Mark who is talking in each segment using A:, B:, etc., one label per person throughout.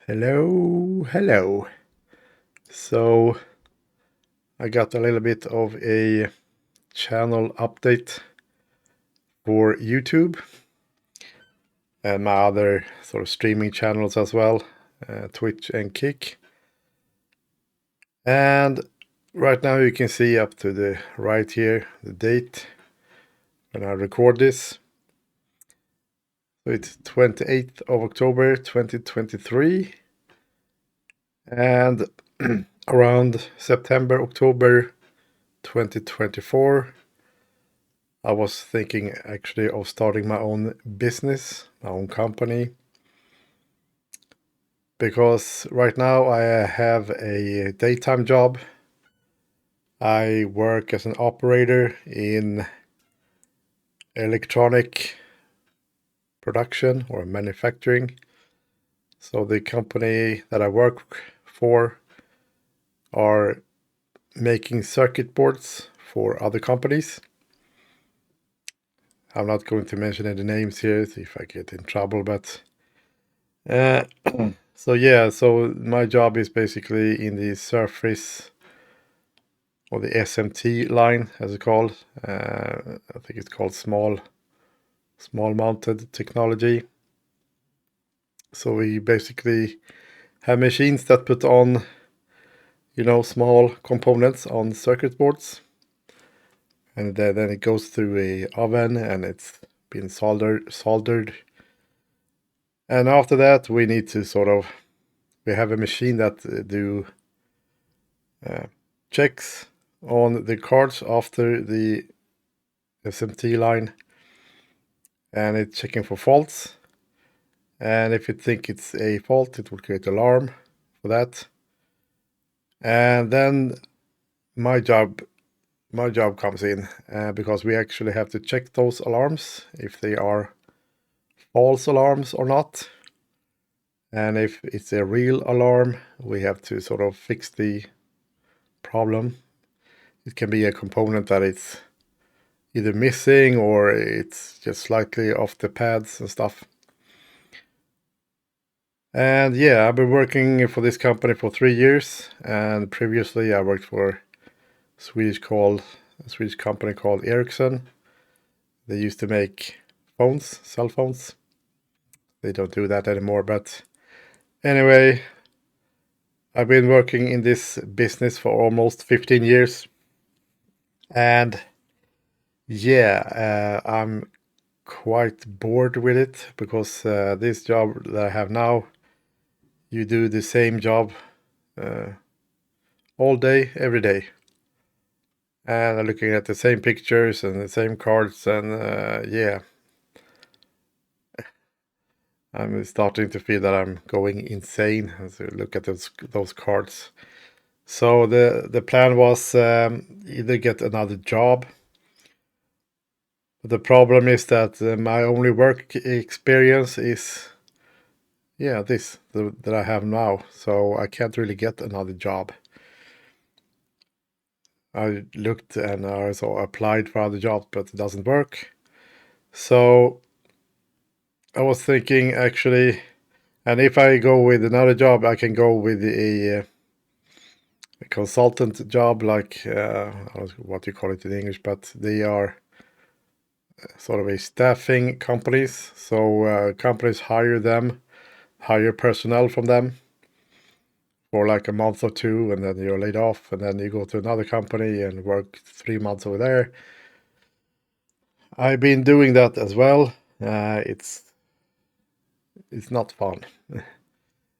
A: Hello. So I got a little bit of a channel update for YouTube and my other sort of streaming channels as well, Twitch and Kick. And right now you can see up to the right here the date when I record this. So it's 28th of October 2023. And around September, October 2024, I was thinking actually of starting my own business, my own company. Because right now I have a daytime job. I work as an operator in electronic production or manufacturing. So the company that I work for are making circuit boards for other companies. I'm not going to mention any names here if I get in trouble, but so my job is basically in the surface or the SMT line, as it's called. I think it's called small mounted technology. So we basically have machines that put on, small components on circuit boards, and then it goes through a oven and it's been soldered. And after that, we need to we have a machine that do checks on the cards after the SMT line, and it's checking for faults. And if you think it's a fault, it will create alarm for that. And then my job comes in because we actually have to check those alarms if they are false alarms or not. And if it's a real alarm, we have to sort of fix the problem. It can be a component that it's either missing or it's just slightly off the pads and stuff. And yeah, I've been working for this company for 3 years, and previously I worked for a Swedish company called Ericsson. They used to make cell phones. They don't do that anymore, but anyway, I've been working in this business for almost 15 years. And yeah, I'm quite bored with it because this job that I have now, you do the same job all day, every day. And I'm looking at the same pictures and the same cards, and yeah, I'm starting to feel that I'm going insane as I look at those cards. So the plan was either get another job. But the problem is that my only work experience is that I have now. So I can't really get another job. I looked and I also applied for other jobs, but it doesn't work. So I was thinking actually, and if I go with another job, I can go with a consultant job, like I don't know what you call it in English, but they are sort of a staffing companies. So companies hire personnel from them for like a month or two, and then you're laid off, and then you go to another company and work 3 months over there. I've been doing that as well. It's not fun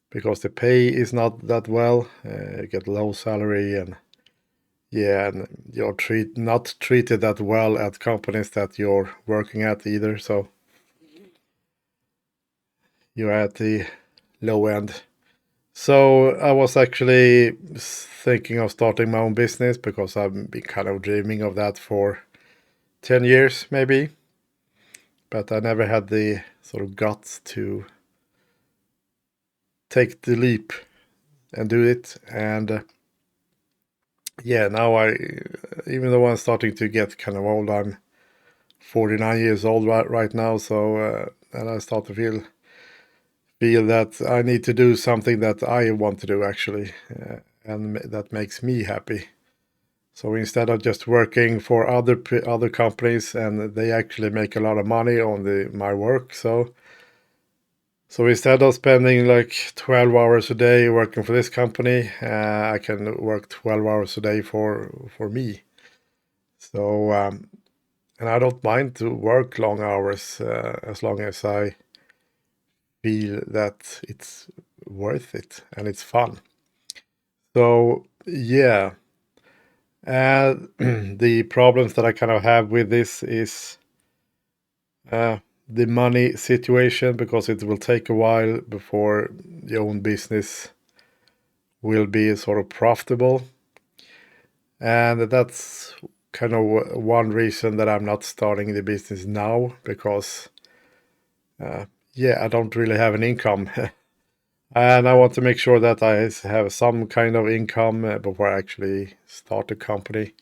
A: because the pay is not that well. You get low salary, and yeah, and you're not treated that well at companies that you're working at either. So you're at the low end. So I was actually thinking of starting my own business because I've been kind of dreaming of that for 10 years maybe. But I never had the sort of guts to take the leap and do it. And yeah, now even though I'm starting to get kind of old, I'm 49 years old right now. So and I start to feel that I need to do something that I want to do actually, and that makes me happy. So instead of just working for other companies, and they actually make a lot of money on my work, so instead of spending like 12 hours a day working for this company, I can work 12 hours a day for me. So and I don't mind to work long hours as long as I feel that it's worth it and it's fun. So yeah, the problems that I kind of have with this is the money situation, because it will take a while before your own business will be sort of profitable. And that's kind of one reason that I'm not starting the business now, because yeah, I don't really have an income. And I want to make sure that I have some kind of income before I actually start the company,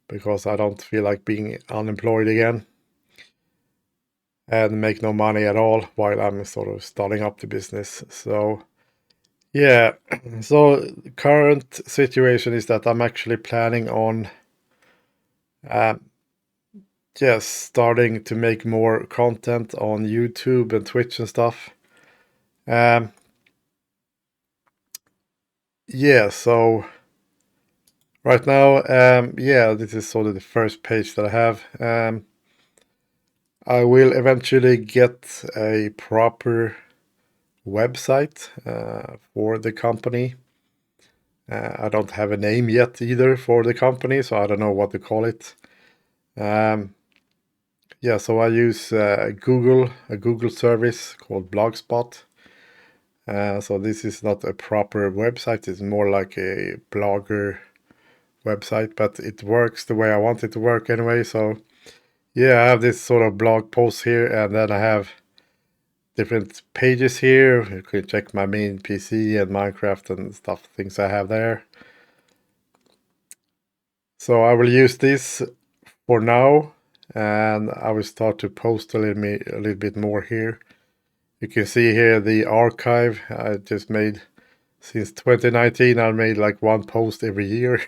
A: because I don't feel like being unemployed again and make no money at all while I'm sort of starting up the business. So yeah, so current situation is that I'm actually planning on just starting to make more content on YouTube and Twitch and stuff. Yeah, so right now, yeah, this is sort of the first page that I have. I will eventually get a proper website for the company. I don't have a name yet either for the company, so I don't know what to call it. Yeah, so I use a Google service called Blogspot. So this is not a proper website, it's more like a blogger website, but it works the way I want it to work anyway. So yeah, I have this sort of blog post here, and then I have different pages here. You can check my main PC and Minecraft and stuff, things I have there. So I will use this for now, and I will start to post a little bit more here. You can see here the archive I just made since 2019. I made like one post every year.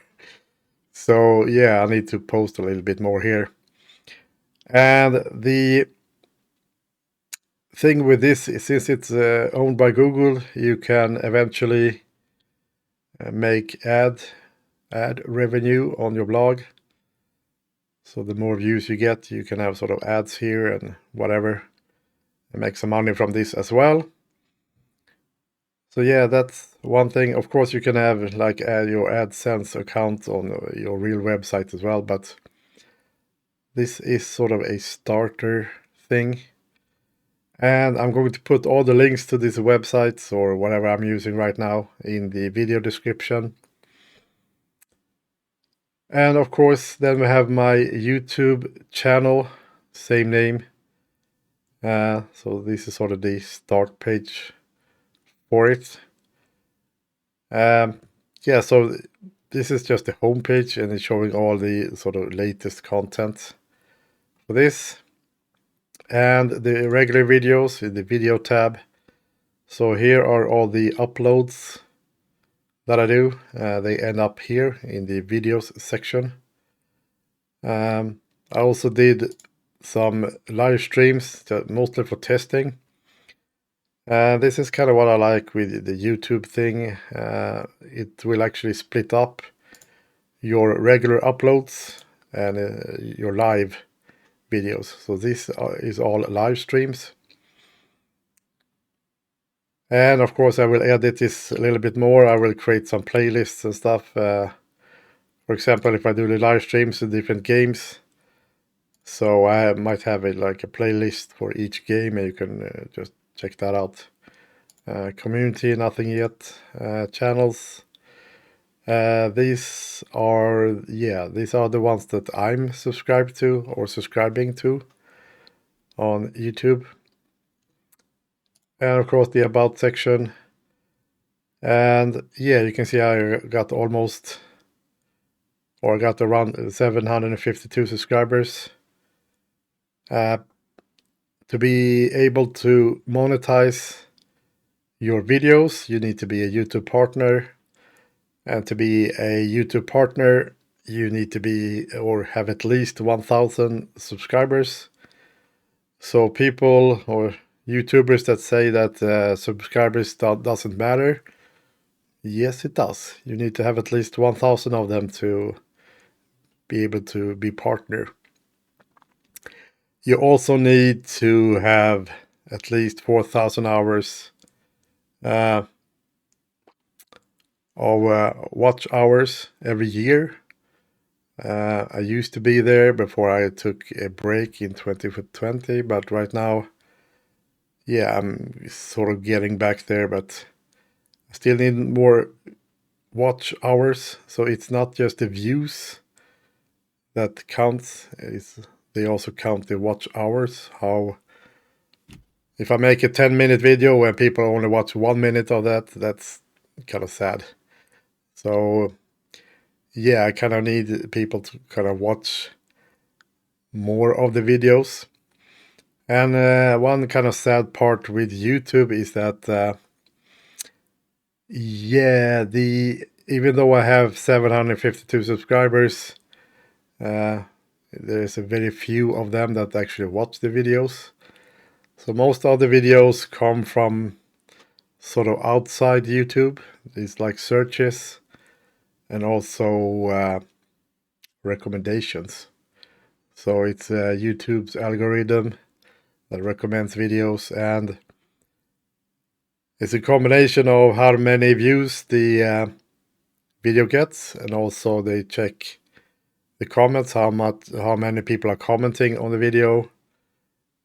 A: So yeah, I need to post a little bit more here. And the thing with this is, since it's owned by Google, you can eventually make ad revenue on your blog. So the more views you get, you can have sort of ads here and whatever, and make some money from this as well. So yeah, that's one thing. Of course, you can have like add your AdSense account on your real website as well, but this is sort of a starter thing. And I'm going to put all the links to these websites or whatever I'm using right now in the video description. And of course, then we have my YouTube channel, same name. So this is sort of the start page for it. Yeah, so this is just the homepage, and it's showing all the sort of latest content for this. And the regular videos in the video tab. So here are all the uploads that I do. They end up here in the videos section. I also did some live streams, mostly for testing. This is kind of what I like with the YouTube thing. It will actually split up your regular uploads and your live videos. So this is all live streams. And of course, I will edit this a little bit more. I will create some playlists and stuff. For example, if I do the live streams of different games, so I might have like a playlist for each game, and you can just check that out. Community, nothing yet. Channels. These are the ones that I'm subscribed to or subscribing to on YouTube. And of course the about section. And yeah, you can see I got around 752 subscribers. To be able to monetize your videos, you need to be a YouTube partner. And to be a YouTube partner, you need to be or have at least 1,000 subscribers. So people or YouTubers that say that subscribers doesn't matter, yes, it does. You need to have at least 1,000 of them to be able to be partner. You also need to have at least 4,000 hours of watch hours every year. I used to be there before I took a break in 2020, but right now, yeah, I'm sort of getting back there, but I still need more watch hours. So it's not just the views that counts, they also count the watch hours. How if I make a 10-minute video and people only watch 1 minute of that, that's kind of sad. So yeah, I kind of need people to kind of watch more of the videos. And one kind of sad part with YouTube is that, yeah, even though I have 752 subscribers, there's a very few of them that actually watch the videos. So most of the videos come from sort of outside YouTube. It's like searches and also recommendations. So it's YouTube's algorithm that recommends videos, and it's a combination of how many views the video gets, and also they check the comments, how many people are commenting on the video,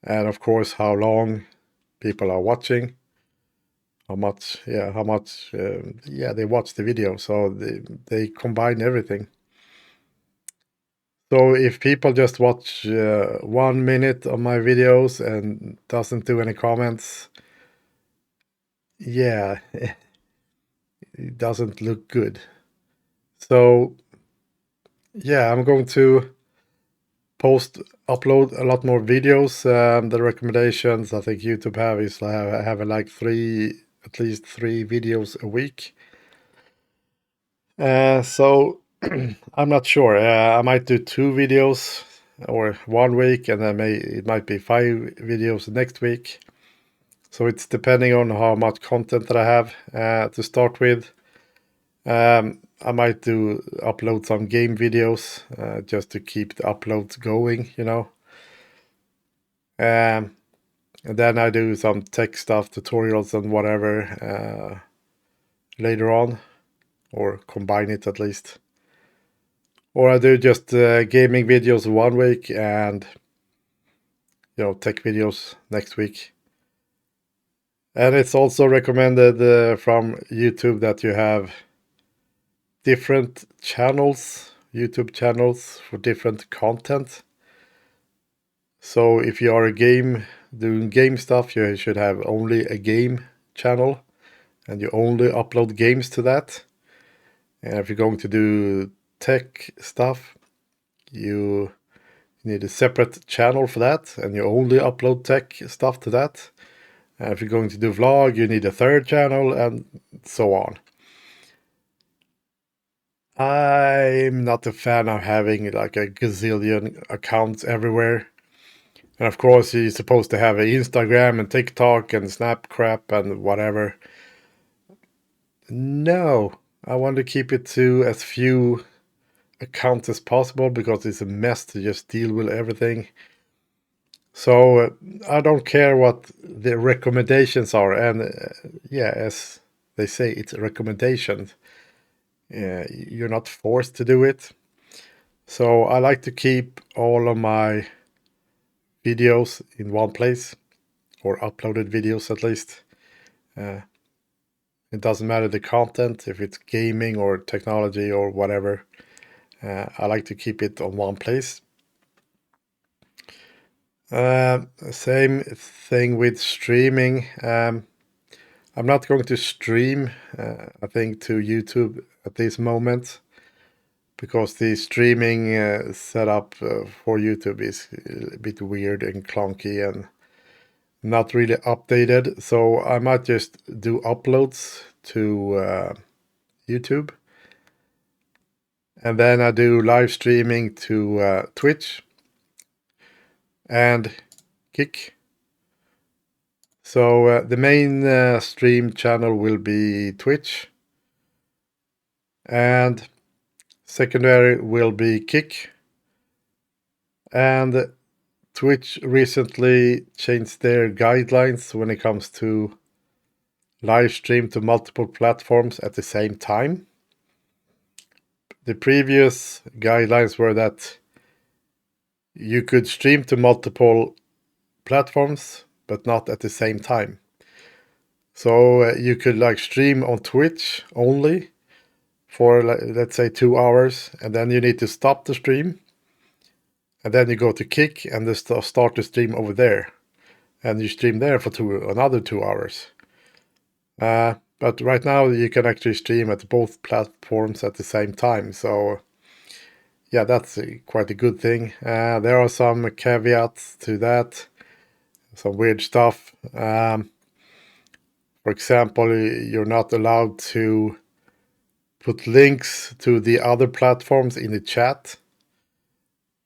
A: and of course how long people are watching, how much they watch the video. So they combine everything. So if people just watch 1 minute of my videos and doesn't do any comments, yeah, it doesn't look good. So yeah, I'm going to upload a lot more videos. The recommendations I think YouTube have is have like at least three videos a week. So I'm not sure. I might do 2 videos or 1 week, and then it might be 5 videos next week. So it's depending on how much content that I have to start with. I might upload some game videos just to keep the uploads going, you know. And then I do some tech stuff, tutorials and whatever later on, or combine it at least. Or I do just gaming videos 1 week and, you know, tech videos next week. And it's also recommended from YouTube that you have different channels, YouTube channels for different content. So if you are doing game stuff, you should have only a game channel and you only upload games to that. And if you're going to do tech stuff, you need a separate channel for that and you only upload tech stuff to that. And if you're going to do vlog, you need a third channel and so on. I'm not a fan of having like a gazillion accounts everywhere. And of course, you're supposed to have an Instagram and TikTok and Snapchat and whatever. No, I want to keep it to as few accounts as possible because it's a mess to just deal with everything. So I don't care what the recommendations are. And yeah, as they say, it's a recommendation. You're not forced to do it. So I like to keep all of my videos in one place, or uploaded videos at least. It doesn't matter the content, if it's gaming or technology or whatever. I like to keep it on one place. Same thing with streaming. I'm not going to stream, I think, to YouTube at this moment because the streaming setup for YouTube is a bit weird and clunky, and not really updated, so I might just do uploads to YouTube. And then I do live streaming to Twitch and Kick. So the main stream channel will be Twitch, and secondary will be Kick. And Twitch recently changed their guidelines when it comes to live stream to multiple platforms at the same time. The previous guidelines were that you could stream to multiple platforms, but not at the same time. So you could like stream on Twitch only for let's say 2 hours, and then you need to stop the stream, and then you go to Kick and just start the stream over there, and you stream there for another 2 hours. But right now you can actually stream at both platforms at the same time. So yeah, that's quite a good thing. There are some caveats to that, some weird stuff. For example, you're not allowed to put links to the other platforms in the chat,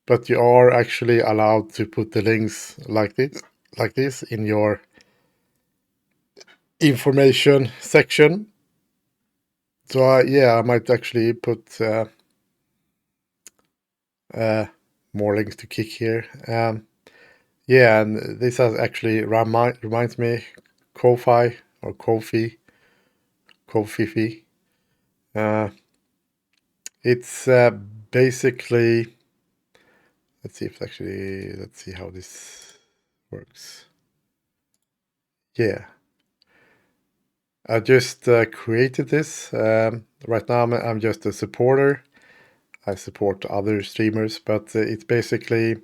A: but you are actually allowed to put the links like this in your information section. So yeah, I might actually put more links to Kick here. Yeah, and this has actually reminds me Ko-Fi or Ko-Fi. It's basically, let's see how this works. Yeah, I just created this. Right now I'm just a supporter. I support other streamers, but it's basically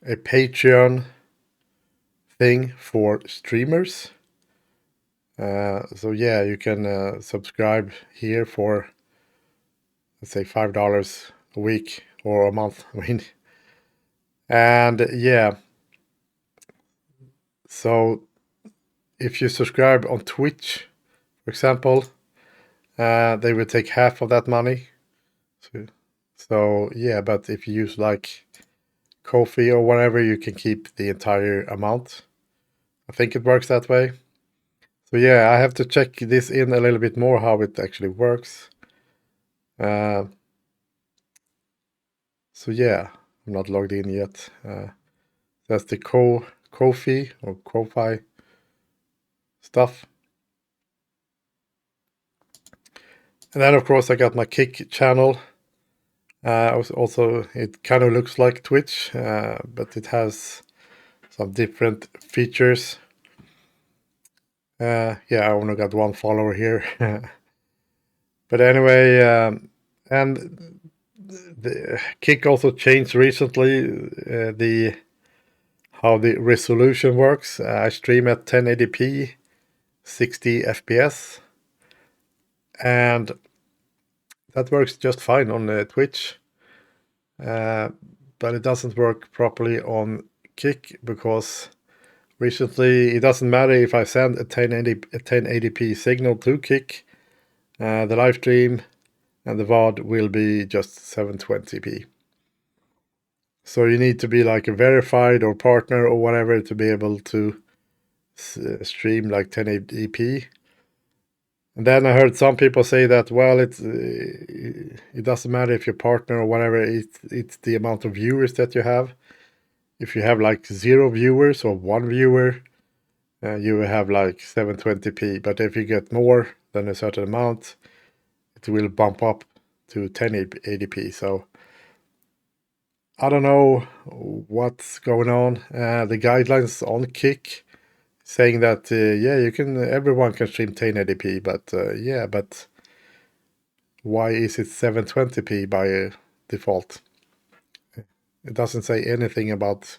A: a Patreon thing for streamers. So yeah, you can subscribe here for, let's say, $5 a week or a month. I mean, and yeah, so if you subscribe on Twitch, for example, they will take half of that money. So yeah, but if you use like Ko-Fi or whatever, you can keep the entire amount. I think it works that way. So yeah, I have to check this in a little bit more how it actually works. So yeah, I'm not logged in yet. That's the Ko-Fi or Ko-Fi stuff. And then of course I got my Kick channel. Also, it kind of looks like Twitch, but it has some different features. Yeah, I only got one follower here. But anyway, and the Kick also changed recently how the resolution works. I stream at 1080p, 60 FPS, and that works just fine on Twitch. But it doesn't work properly on Kick because recently it doesn't matter if I send a 1080p signal to Kick, the live stream and the VOD will be just 720p. So you need to be like a verified or partner or whatever to be able to stream like 1080p. And then I heard some people say that, well, it doesn't matter if you're partner or whatever, it's the amount of viewers that you have. If you have like 0 viewers or 1 viewer, you will have like 720p. But if you get more than a certain amount, it will bump up to 1080p. So I don't know what's going on. The guidelines on Kick saying that yeah, everyone can stream 1080p, but yeah, but why is it 720p by default? It doesn't say anything about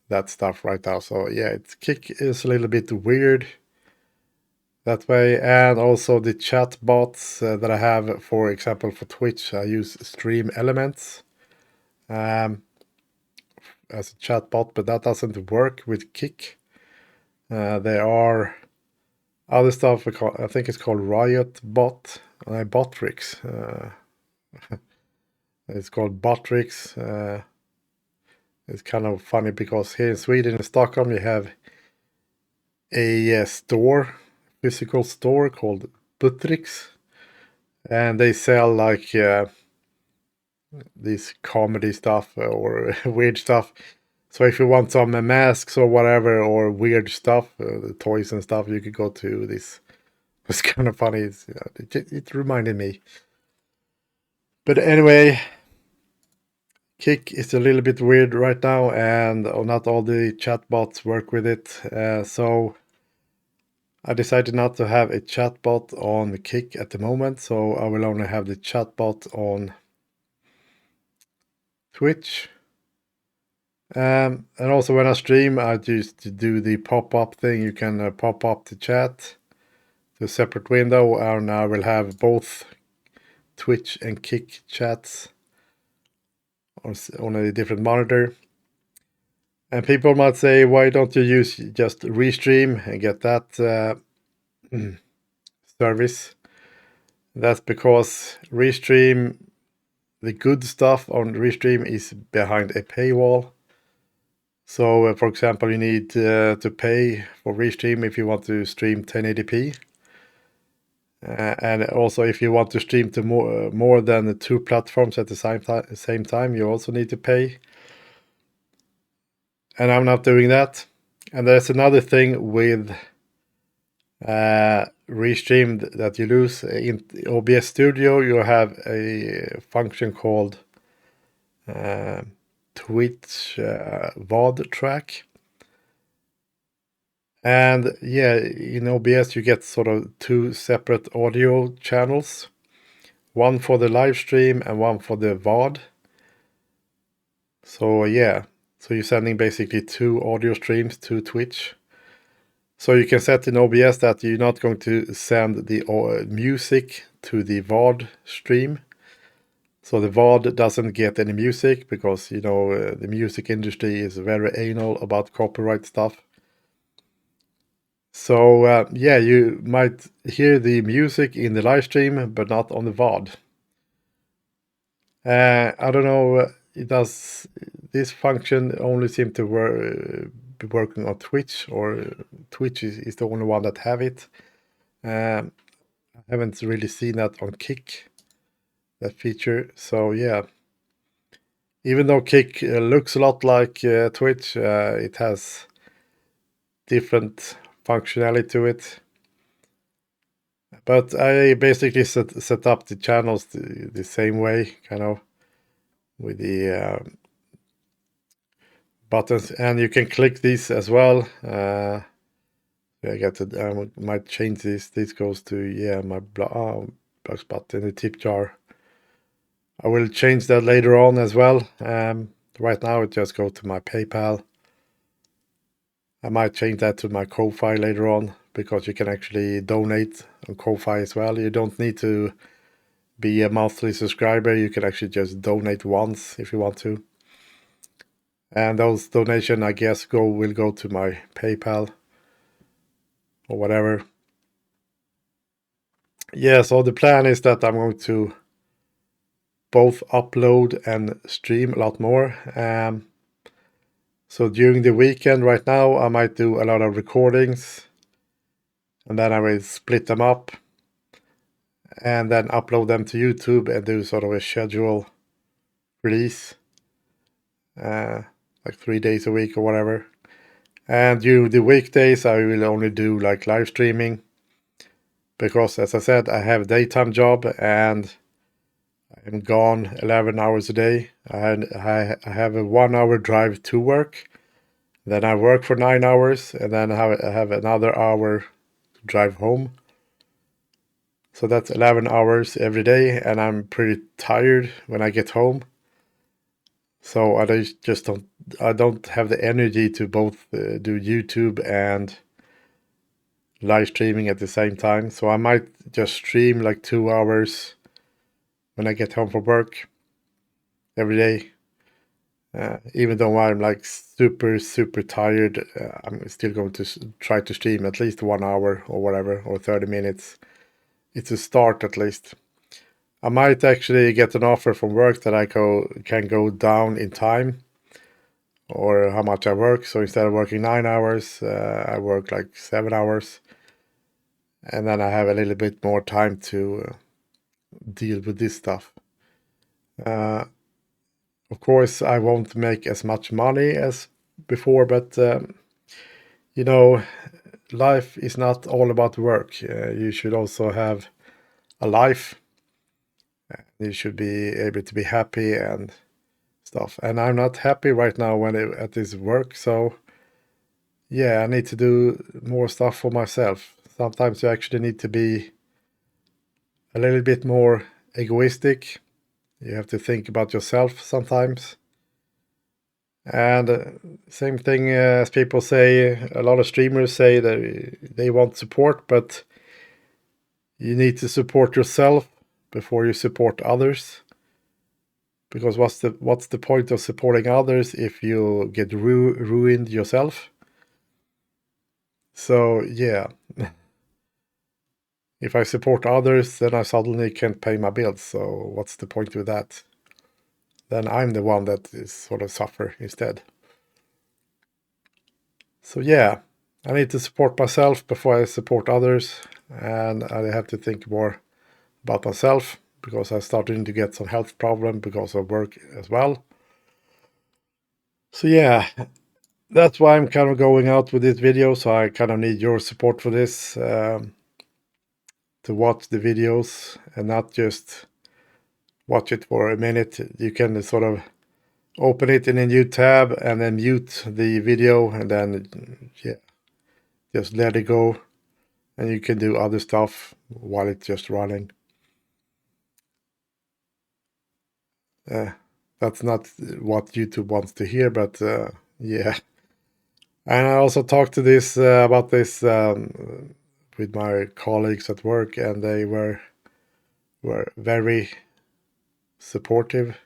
A: that stuff right now. So yeah, Kick is a little bit weird that way. And also the chat bots that I have, for example, for Twitch, I use Stream Elements as a chat bot, but that doesn't work with Kick. There are other stuff. I think it's called Riot Bot, Botrix. It's called Botrix. It's kind of funny because here in Sweden, in Stockholm, you have a physical store called Buttricks, and they sell like this comedy stuff or weird stuff. So if you want some masks or whatever or weird stuff, the toys and stuff, you could go to this. It's kind of funny. It reminded me. But anyway, Kik is a little bit weird right now, and not all the chatbots work with it. So I decided not to have a chatbot on Kik at the moment. So I will only have the chatbot on Twitch. And also when I stream, I just do the pop-up thing. You can pop up the chat to a separate window, and I will have both Twitch and Kik chats on a different monitor. And people might say, why don't you use just Restream and get that service? That's because Restream, the good stuff on Restream is behind a paywall. So, for example, you need to pay for Restream if you want to stream 1080p. And also, if you want to stream to more than 2 platforms at the same time, you also need to pay. And I'm not doing that. And there's another thing with Restream that you lose. In OBS Studio, you have a function called Twitch VOD track. And yeah, in OBS you get sort of 2 separate audio channels, one for the live stream and one for the VOD. So yeah, so you're sending basically 2 audio streams to Twitch. So you can set in OBS that you're not going to send the music to the VOD stream. So the VOD doesn't get any music because, you know, the music industry is very anal about copyright stuff. So yeah, you might hear the music in the live stream, but not on the VOD. I don't know. This function only seem to be working on Twitch, or Twitch is the only one that have it. I haven't really seen that on Kik, that feature. So yeah, even though Kik looks a lot like Twitch, it has different functionality to it. But I basically set up the channels the same way, kind of, with the buttons, and you can click these as well. I might change this. This goes to my blogspot in the tip jar. I will change that later on as well. Right now it just goes to my PayPal. I might change that to my Ko-Fi later on, because you can actually donate on Ko-Fi as well. You don't need to be a monthly subscriber. You can actually just donate once if you want to. And those donations, I guess, will go to my PayPal or whatever. Yeah, so the plan is that I'm going to both upload and stream a lot more. So during the weekend right now, I might do a lot of recordings, and then I will split them up and then upload them to YouTube and do sort of a schedule release, like 3 days a week or whatever. And during the weekdays, I will only do like live streaming, because as I said, I have a daytime job and I'm gone 11 hours a day. I have a 1 hour drive to work. Then I work for 9 hours, and then I have another hour to drive home. So that's 11 hours every day, and I'm pretty tired when I get home. So I don't have the energy to both do YouTube and live streaming at the same time. So I might just stream like 2 hours when I get home from work every day. Even though I'm like super tired, I'm still going to try to stream at least 1 hour or whatever, or 30 minutes. It's a start at least. I might actually get an offer from work that I can go down in time or how much I work. So instead of working 9 hours, I work like 7 hours. And then I have a little bit more time to deal with this stuff. Of course, I won't make as much money as before, but you know, life is not all about work. You should also have a life. You should be able to be happy and stuff. And I'm not happy right now at this work, so yeah, I need to do more stuff for myself. Sometimes you actually need to be a little bit more egoistic. You have to think about yourself sometimes. And same thing as people say, a lot of streamers say that they want support, but you need to support yourself before you support others. Because what's the point of supporting others if you get ruined yourself? So yeah, if I support others, then I suddenly can't pay my bills. So what's the point with that? Then I'm the one that is sort of suffer instead. So yeah, I need to support myself before I support others, and I have to think more about myself because I'm starting to get some health problem because of work as well. So yeah, that's why I'm kind of going out with this video. So I kind of need your support for this, to watch the videos and not just watch it for a minute. You can sort of open it in a new tab and then mute the video and then yeah, just let it go. And you can do other stuff while it's just running. That's not what YouTube wants to hear, but yeah. And I also talked to this about this with my colleagues at work, and they were very supportive.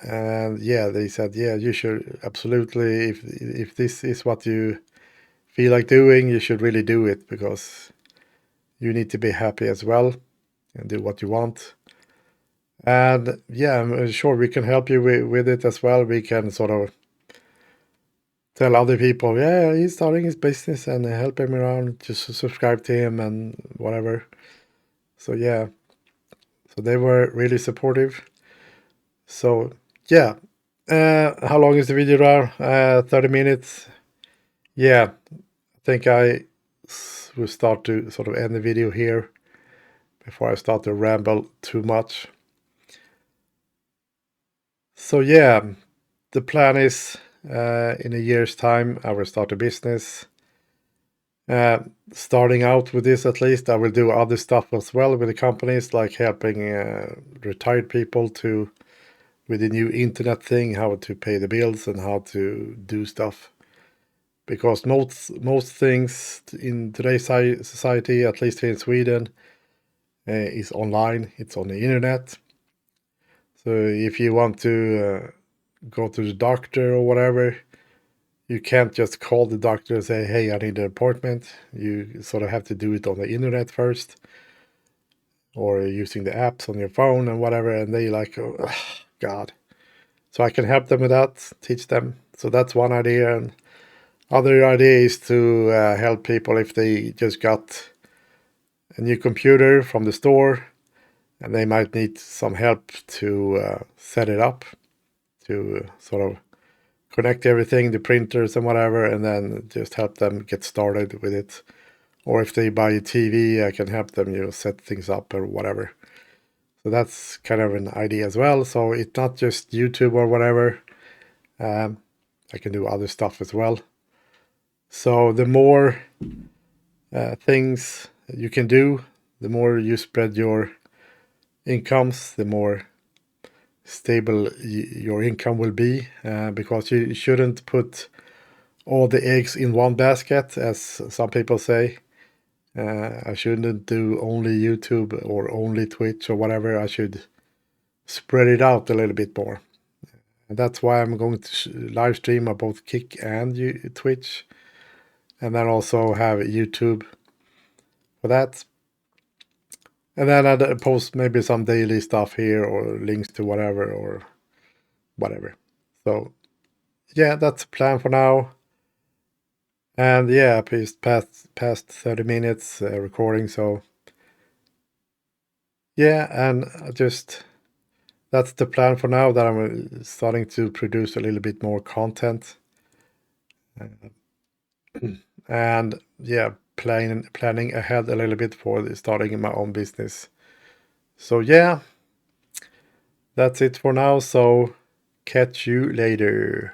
A: And yeah, they said, yeah, you should absolutely, if this is what you feel like doing, you should really do it because you need to be happy as well and do what you want. And yeah, I'm sure we can help you with it as well. We can sort of tell other people, yeah, he's starting his business and help him around, just subscribe to him and whatever. So yeah, so they were really supportive. So yeah, how long is the video now? 30 minutes. Yeah, I think I will start to sort of end the video here before I start to ramble too much. So yeah, the plan is in a year's time, I will start a business. Starting out with this, at least, I will do other stuff as well with the companies, like helping retired people with the new internet thing, how to pay the bills and how to do stuff. Because most things in today's society, at least here in Sweden, is online. It's on the internet. So if you want to go to the doctor or whatever, you can't just call the doctor and say, hey, I need an appointment. You sort of have to do it on the internet first or using the apps on your phone and whatever. And they like, oh, God. So I can help them with that, teach them. So that's one idea. And other idea is to help people if they just got a new computer from the store and they might need some help to set it up, to sort of connect everything, the printers and whatever, and then just help them get started with it. Or if they buy a TV, I can help them, set things up or whatever. So that's kind of an idea as well. So it's not just YouTube or whatever. I can do other stuff as well. So the more things you can do, the more you spread your incomes, the more stable your income will be, because you shouldn't put all the eggs in one basket, as some people say. I shouldn't do only YouTube or only Twitch or whatever. I should spread it out a little bit more And that's why I'm going to live stream on both Kick and Twitch. And then also have YouTube for that. And then I'd post maybe some daily stuff here or links to whatever or whatever. So yeah, that's the plan for now. And yeah, past 30 minutes recording. So yeah, and just that's the plan for now, that I'm starting to produce a little bit more content. And yeah, planning ahead a little bit for starting my own business. So yeah, that's it for now. So catch you later.